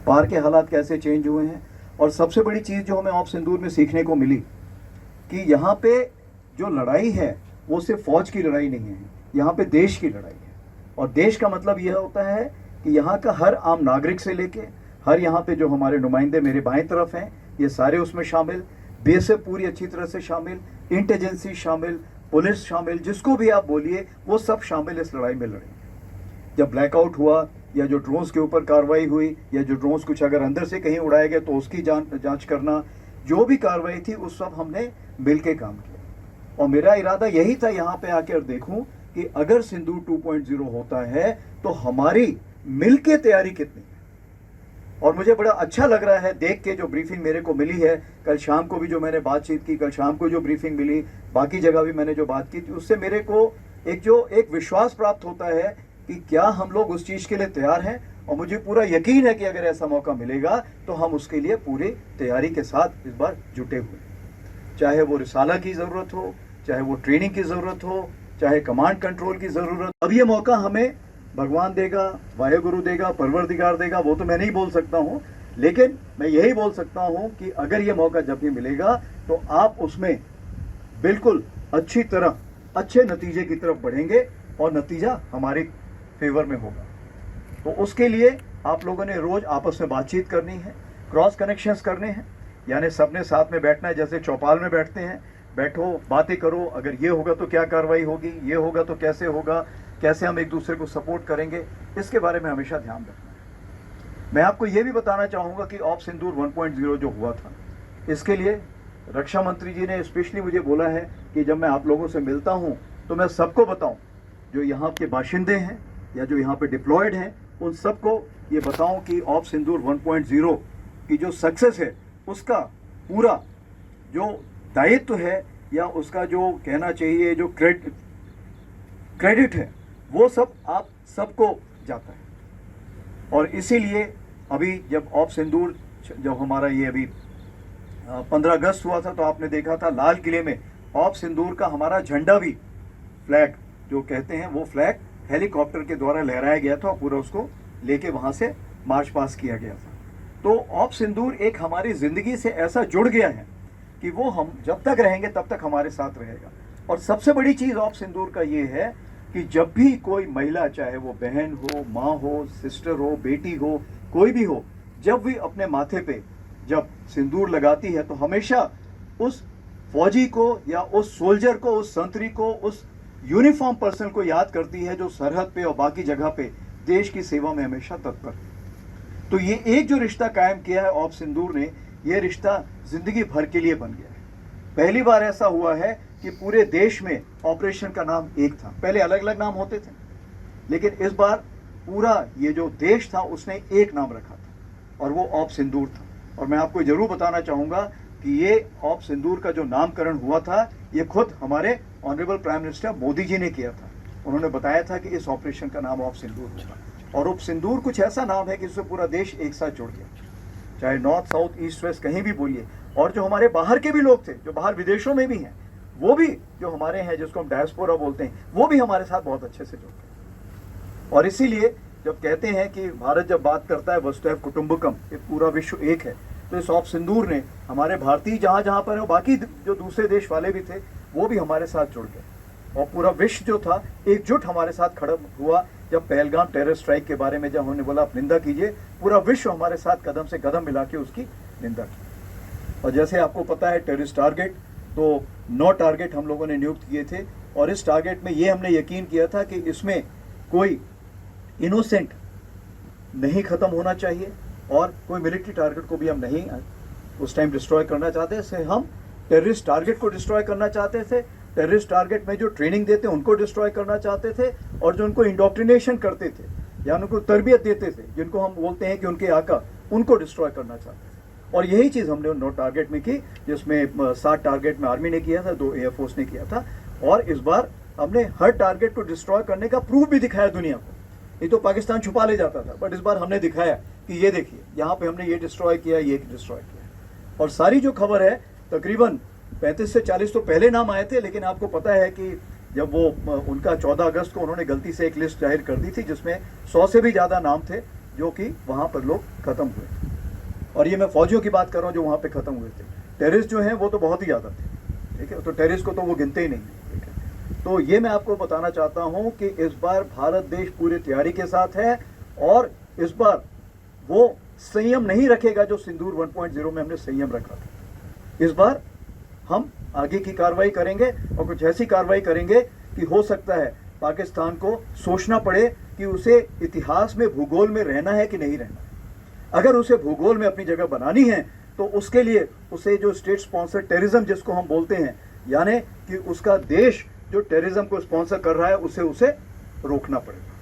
पार के हालात कैसे चेंज हुए हैं। और सबसे बड़ी चीज़ जो हमें ऑप सिंदूर में सीखने को मिली कि यहाँ पे जो लड़ाई है वो सिर्फ फौज की लड़ाई नहीं है, यहाँ पे देश की लड़ाई है। और देश का मतलब यह होता है कि यहाँ का हर आम नागरिक से लेके हर यहाँ पे जो हमारे नुमाइंदे मेरे बाएं तरफ हैं, ये सारे उसमें शामिल, बीएसएफ पूरी अच्छी तरह से शामिल, इंटेलिजेंसी शामिल, पुलिस शामिल, जिसको भी आप बोलिए वो सब शामिल इस लड़ाई में लड़ेंगे। जब ब्लैकआउट हुआ या जो ड्रोन्स के ऊपर कार्रवाई हुई या जो ड्रोन्स कुछ अगर अंदर से कहीं उड़ाए गए तो उसकी जांच करना, जो भी कार्रवाई थी उस सब हमने मिल के काम किया। और मेरा इरादा यही था यहाँ पे आकर देखूं कि अगर सिंदूर 2.0 होता है तो हमारी मिलके तैयारी कितनी है। और मुझे बड़ा अच्छा लग रहा है देख के जो ब्रीफिंग मेरे को मिली है, कल शाम को भी जो मैंने बातचीत की, कल शाम को जो ब्रीफिंग मिली, बाकी जगह भी मैंने जो बात की थी, उससे मेरे को एक विश्वास प्राप्त होता है कि क्या हम लोग उस चीज़ के लिए तैयार हैं। और मुझे पूरा यकीन है कि अगर ऐसा मौका मिलेगा तो हम उसके लिए पूरी तैयारी के साथ इस बार जुटे हुए, चाहे वो रिसाला की ज़रूरत हो, चाहे वो ट्रेनिंग की ज़रूरत हो, चाहे कमांड कंट्रोल की ज़रूरत। अब ये मौका हमें भगवान देगा, वाहेगुरु देगा, परवरदिगार देगा, वो तो मैं नहीं बोल सकता हूँ, लेकिन मैं यही बोल सकता हूँ कि अगर ये मौका जब भी मिलेगा तो आप उसमें बिल्कुल अच्छी तरह अच्छे नतीजे की तरफ बढ़ेंगे और नतीजा हमारे फेवर में होगा। तो उसके लिए आप लोगों ने रोज़ आपस में बातचीत करनी है, क्रॉस कनेक्शंस करने हैं, यानी सबने साथ में बैठना है, जैसे चौपाल में बैठते हैं, बैठो बातें करो, अगर ये होगा तो क्या कार्रवाई होगी, ये होगा तो कैसे होगा, कैसे हम एक दूसरे को सपोर्ट करेंगे, इसके बारे में हमेशा ध्यान रखना है। मैं आपको ये भी बताना चाहूँगा कि ऑप सिंदूर 1.0 जो हुआ था, इसके लिए रक्षा मंत्री जी ने स्पेशली मुझे बोला है कि जब मैं आप लोगों से मिलता हूँ तो मैं सबको बताऊँ, जो यहाँ के बाशिंदे हैं या जो यहाँ पे डिप्लॉयड हैं, उन सबको ये बताऊँ कि ऑप सिंदूर 1.0 की जो सक्सेस है उसका पूरा जो दायित्व है या उसका जो कहना चाहिए जो क्रेडिट है वो सब आप सबको जाता है। और इसीलिए अभी जब ऑप सिंदूर जब हमारा ये अभी 15 अगस्त हुआ था तो आपने देखा था लाल किले में ऑप सिंदूर का हमारा झंडा भी, फ्लैग जो कहते हैं, वो फ्लैग हेलीकॉप्टर के द्वारा लहराया गया था और पूरा उसको लेके वहाँ से मार्च पास किया गया था। तो ऑप सिंदूर एक हमारी ज़िंदगी से ऐसा जुड़ गया है कि वो हम जब तक रहेंगे तब तक हमारे साथ रहेगा। और सबसे बड़ी चीज़ ऑप सिंदूर का ये है कि जब भी कोई महिला, चाहे वो बहन हो, माँ हो, सिस्टर हो, बेटी हो, कोई भी हो, जब भी अपने माथे पे जब सिंदूर लगाती है तो हमेशा उस फौजी को या उस सोल्जर को, उस संतरी को, उस यूनिफॉर्म पर्सन को याद करती है जो सरहद पे और बाकी जगह पे देश की सेवा में हमेशा तत्पर है। तो ये एक जो रिश्ता कायम किया है ऑप सिंदूर ने, ये रिश्ता जिंदगी भर के लिए बन गया है। पहली बार ऐसा हुआ है कि पूरे देश में ऑपरेशन का नाम एक था, पहले अलग अलग नाम होते थे, लेकिन इस बार पूरा ये जो देश था उसने एक नाम रखा था और वो ऑप सिंदूर था। और मैं आपको जरूर बताना चाहूँगा कि ये ऑप सिंदूर का जो नामकरण हुआ था ये खुद हमारे honourable prime minister Modi ji ने किया था। उन्होंने बताया था कि इस ऑपरेशन का नाम ऑप सिंदूर होगा। और ऑप सिंदूर कुछ ऐसा नाम है कि इससे पूरा देश एक साथ जुड़ गया, चाहे नॉर्थ, साउथ, ईस्ट, वेस्ट कहीं भी बोलिए। और जो हमारे बाहर के भी लोग थे, जो बाहर विदेशों में भी हैं, वो भी जो हमारे हैं, जिसको हम डायस्पोरा बोलते हैं, वो भी हमारे साथ बहुत अच्छे से जुड़ गए। और इसीलिए जब कहते हैं कि भारत जब बात करता है वसुधैव कुटुंबकम, ये पूरा विश्व एक है, तो इस ऑप सिंदूर ने हमारे भारतीय जहाँ जहाँ पर है, बाकी जो दूसरे देश वाले भी थे वो भी हमारे साथ जुड़ गए। और पूरा विश्व जो था एकजुट हमारे साथ खड़ा हुआ। जब पहलगाम टेरर स्ट्राइक के बारे में जब उन्होंने बोला आप निंदा कीजिए, पूरा विश्व हमारे साथ कदम से कदम मिला के उसकी निंदा की। और जैसे आपको पता है टेररिस्ट टारगेट, तो 9 टारगेट हम लोगों ने नियुक्त किए थे और इस टारगेट में ये हमने यकीन किया था कि इसमें कोई इनोसेंट नहीं ख़त्म होना चाहिए और कोई मिलिट्री टारगेट को भी हम नहीं उस टाइम डिस्ट्रॉय करना चाहते थे। हम टेररिस्ट टारगेट को डिस्ट्रॉय करना चाहते थे, टेररिस्ट टारगेट में जो ट्रेनिंग देते उनको डिस्ट्रॉय करना चाहते थे, और जो उनको इंडोक्ट्रिनेशन करते थे या उनको तरबियत देते थे, जिनको हम बोलते हैं कि उनके आका, उनको डिस्ट्रॉय करना चाहते थे। और यही चीज़ हमने 9 टारगेट में की, जिसमें 7 टारगेट में आर्मी ने किया था, 2 एयरफोर्स ने किया था। और इस बार हमने हर टारगेट को डिस्ट्रॉय करने का प्रूफ भी दिखाया दुनिया को। नहीं तो पाकिस्तान छुपा ले जाता था, बट इस बार हमने दिखाया कि ये देखिए यहाँ पे हमने ये डिस्ट्रॉय किया, ये डिस्ट्रॉय किया। और सारी जो खबर है तकरीबन 35 से 40 तो पहले नाम आए थे, लेकिन आपको पता है कि जब वो उनका 14 अगस्त को उन्होंने गलती से एक लिस्ट जाहिर कर दी थी जिसमें 100 से भी ज़्यादा नाम थे जो कि वहाँ पर लोग ख़त्म हुए। और ये मैं फौजियों की बात कर रहा हूँ जो वहाँ पे ख़त्म हुए थे। टेररिस्ट जो हैं वो तो बहुत ही ज़्यादा थे, ठीक है, तो टेररिस्ट को तो वो गिनते ही नहीं है, ठीक है। तो ये मैं आपको बताना चाहता हूँ कि इस बार भारत देश पूरी तैयारी के साथ है और इस बार वो संयम नहीं रखेगा जो सिंदूर 1.0 में हमने संयम रखा था। इस बार हम आगे की कार्रवाई करेंगे और कुछ ऐसी कार्रवाई करेंगे कि हो सकता है पाकिस्तान को सोचना पड़े कि उसे इतिहास में, भूगोल में रहना है कि नहीं रहना है। अगर उसे भूगोल में अपनी जगह बनानी है तो उसके लिए उसे जो स्टेट स्पॉन्सर टेररिज्म जिसको हम बोलते हैं, यानी कि उसका देश जो टेररिज्म को स्पॉन्सर कर रहा है उसे रोकना पड़ेगा।